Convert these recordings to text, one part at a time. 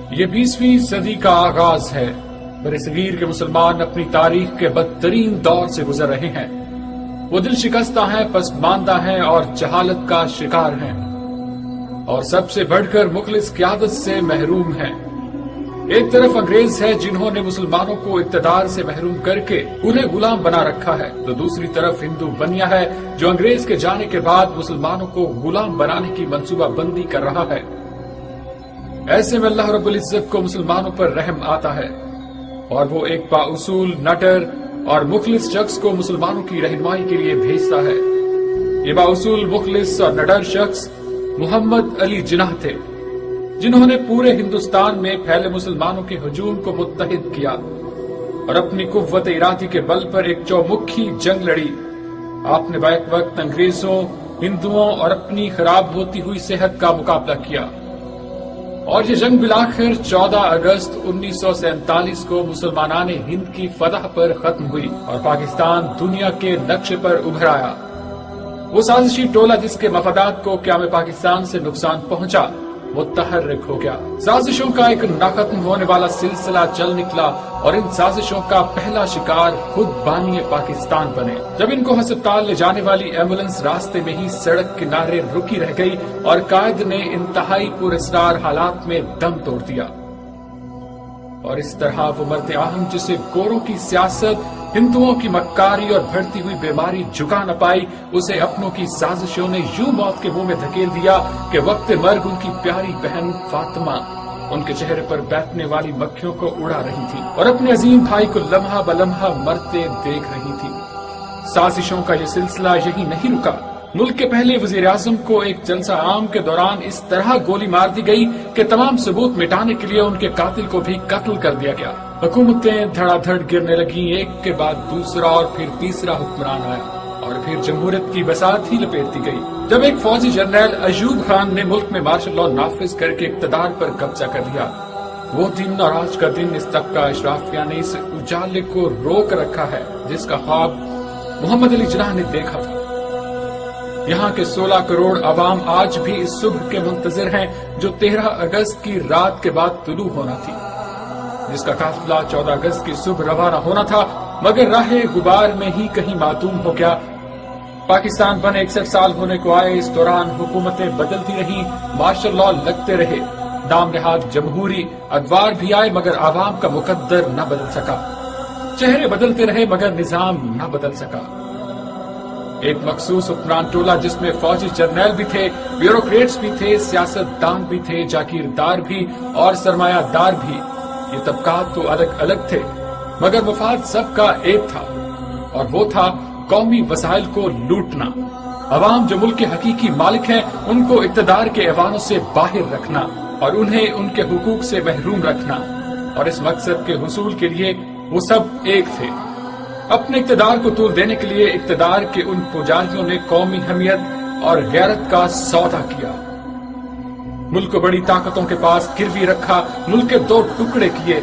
یہ 20ویں صدی کا آغاز ہے۔ برصغیر کے مسلمان اپنی تاریخ کے بدترین دور سے گزر رہے ہیں۔ وہ دل شکستہ ہیں، پسماندہ ہیں اور جہالت کا شکار ہیں، اور سب سے بڑھ کر مخلص قیادت سے محروم ہیں۔ ایک طرف انگریز ہے جنہوں نے مسلمانوں کو اقتدار سے محروم کر کے انہیں غلام بنا رکھا ہے، تو دوسری طرف ہندو بنیا ہے جو انگریز کے جانے کے بعد مسلمانوں کو غلام بنانے کی منصوبہ بندی کر رہا ہے۔ ایسے میں اللہ رب العزت کو مسلمانوں پر رحم آتا ہے، اور وہ ایک بااصول، نڈر اور مخلص شخص کو مسلمانوں کی رہنمائی کے لیے بھیجتا ہے۔ یہ بااصول، مخلص اور نڈر شخص محمد علی جناح تھے، جنہوں نے پورے ہندوستان میں پھیلے مسلمانوں کے ہجوم کو متحد کیا اور اپنی قوت ارادی کے بل پر ایک چومکھی جنگ لڑی۔ آپ نے بیک وقت انگریزوں، ہندوؤں اور اپنی خراب ہوتی ہوئی صحت کا مقابلہ کیا، اور یہ جنگ بالآخر 14 اگست 1947 کو مسلمانان ہند کی فتح پر ختم ہوئی اور پاکستان دنیا کے نقشے پر ابھر آیا۔ وہ سازشی ٹولہ جس کے مفادات کو قیام پاکستان سے نقصان پہنچا، متحرک ہو گیا۔ سازشوں کا ایک نہ ختم ہونے والا سلسلہ چل نکلا، اور ان سازشوں کا پہلا شکار خود بانی پاکستان بنے۔ جب ان کو ہسپتال لے جانے والی ایمبولینس راستے میں ہی سڑک کنارے رکی رہ گئی اور قائد نے انتہائی پراسرار حالات میں دم توڑ دیا، اور اس طرح وہ مرد اہم جسے گوروں کی سیاست، ہندوؤں کی مکاری اور بڑھتی ہوئی بیماری جھکا نہ پائی، اسے اپنوں کی سازشوں نے یوں موت کے منہ میں دھکیل دیا کہ وقت مرگ ان کی پیاری بہن فاطمہ ان کے چہرے پر بیٹھنے والی مکھیوں کو اڑا رہی تھی اور اپنے عظیم بھائی کو لمحہ بلمحہ مرتے دیکھ رہی تھی۔ سازشوں کا یہ سلسلہ یہی نہیں رکا۔ ملک کے پہلے وزیر اعظم کو ایک جلسہ عام کے دوران اس طرح گولی مار دی گئی کہ تمام ثبوت مٹانے کے لیے ان کے قاتل کو بھی قتل کر دیا گیا۔ حکومتیں دھڑا دھڑ گرنے لگیں، ایک کے بعد دوسرا اور پھر تیسرا حکمران آیا، اور پھر جمہوریت کی بساط ہی لپیٹتی گئی۔ جب ایک فوجی جنرل ایوب خان نے ملک میں مارشل لاء نافذ کر کے اقتدار پر قبضہ کر لیا، وہ دن اور آج کا دن اس طبقہ اشرافیہ نے اس اجالے کو روک رکھا ہے جس کا خواب محمد علی جناح نے دیکھا تھا۔ یہاں کے 16 کروڑ عوام آج بھی اس صبح کے منتظر ہیں جو 13 اگست کی رات کے بعد طلوع ہونا تھی، جس کا قافلہ 14 اگست کی صبح روانہ ہونا تھا، مگر راہ غبار میں ہی کہیں معدوم ہو گیا۔ پاکستان بنے 61 سال ہونے کو آئے، اس دوران حکومتیں بدلتی رہیں، مارشل لاء لگتے رہے، نام نہاد جمہوری ادوار بھی آئے، مگر عوام کا مقدر نہ بدل سکا۔ چہرے بدلتے رہے مگر نظام نہ بدل سکا۔ ایک مخصوص حکمران ٹولہ جس میں فوجی جرنیل بھی تھے، بیوروکریٹس بھی تھے، سیاست دان بھی تھے، جاگیردار بھی اور سرمایہ دار بھی۔ یہ طبقات تو الگ الگ تھے مگر مفاد سب کا ایک تھا، اور وہ تھا قومی وسائل کو لوٹنا۔ عوام جو ملک کے حقیقی مالک ہیں ان کو اقتدار کے ایوانوں سے باہر رکھنا اور انہیں ان کے حقوق سے محروم رکھنا، اور اس مقصد کے حصول کے لیے وہ سب ایک تھے۔ اپنے اقتدار کو طول دینے کے لیے اقتدار کے ان پجاریوں نے قومی حمیت اور غیرت کا سودا کیا، ملک کو بڑی طاقتوں کے پاس گروی رکھا، ملک کے 2 ٹکڑے کیے۔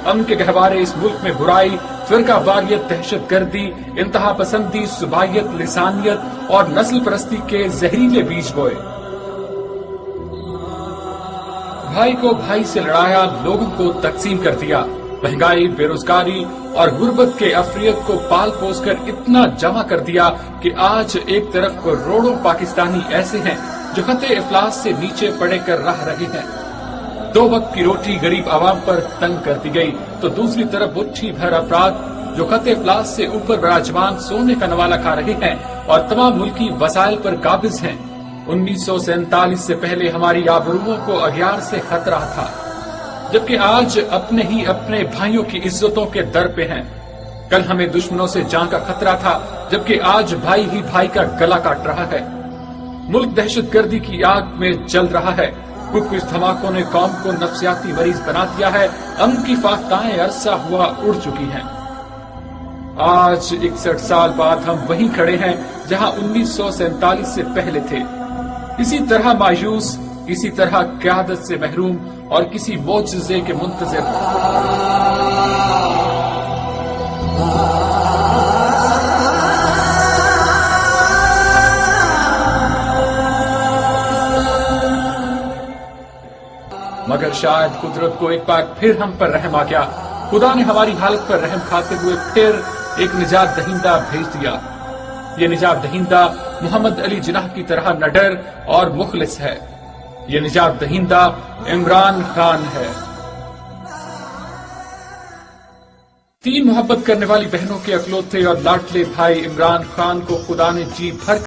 امن کے گہوارے اس ملک میں برائی، فرقہ واریت، دہشت گردی، انتہا پسندی، صوبائیت، لسانیت اور نسل پرستی کے زہریلے بیج بوئے۔ بھائی کو بھائی سے لڑایا، لوگوں کو تقسیم کر دیا، مہنگائی، بے روزگاری اور غربت کے افریت کو پال پوس کر اتنا جمع کر دیا کہ آج ایک طرف کروڑوں پاکستانی ایسے ہیں جو خط افلاس سے نیچے پڑے کر رہ رہے ہیں۔ 2 وقت کی روٹی غریب عوام پر تنگ کر دی گئی، تو دوسری طرف مٹھی بھر افراد جو خط افلاس سے اوپر براجمان سونے کا نوالا کھا رہے ہیں اور تمام ملکی وسائل پر قابض ہیں۔ 1947 سے پہلے ہماری آبروؤں کو اغیار سے خطرہ تھا، جبکہ آج اپنے ہی اپنے بھائیوں کی عزتوں کے در پہ ہیں۔ کل ہمیں دشمنوں سے جان کا خطرہ تھا، جبکہ آج بھائی ہی بھائی کا گلا کاٹ رہا ہے۔ ملک دہشت گردی کی آگ میں جل رہا ہے، کچھ دھماکوں نے قوم کو نفسیاتی مریض بنا دیا ہے، امن کی فاختائیں عرصہ ہوا اڑ چکی ہیں۔ آج 61 سال بعد ہم وہیں کھڑے ہیں جہاں 1947 سے پہلے تھے، اسی طرح مایوس، اسی طرح قیادت سے محروم اور کسی معجزے کے منتظر۔ مگر شاید قدرت کو ایک بار پھر ہم پر رحم آ گیا. خدا نے ہماری حالت پر رحم کھاتے ہوئے پھر ایک نجات دہندہ بھیج دیا. یہ نجات دہندہ محمد علی جناح کی طرح نڈر اور مخلص ہے. یہ نجات دہندہ عمران خان ہے. 3 محبت کرنے والی بہنوں کے اکلوتے اور لاڈلے بھائی عمران خان کو خدا نے جی بھر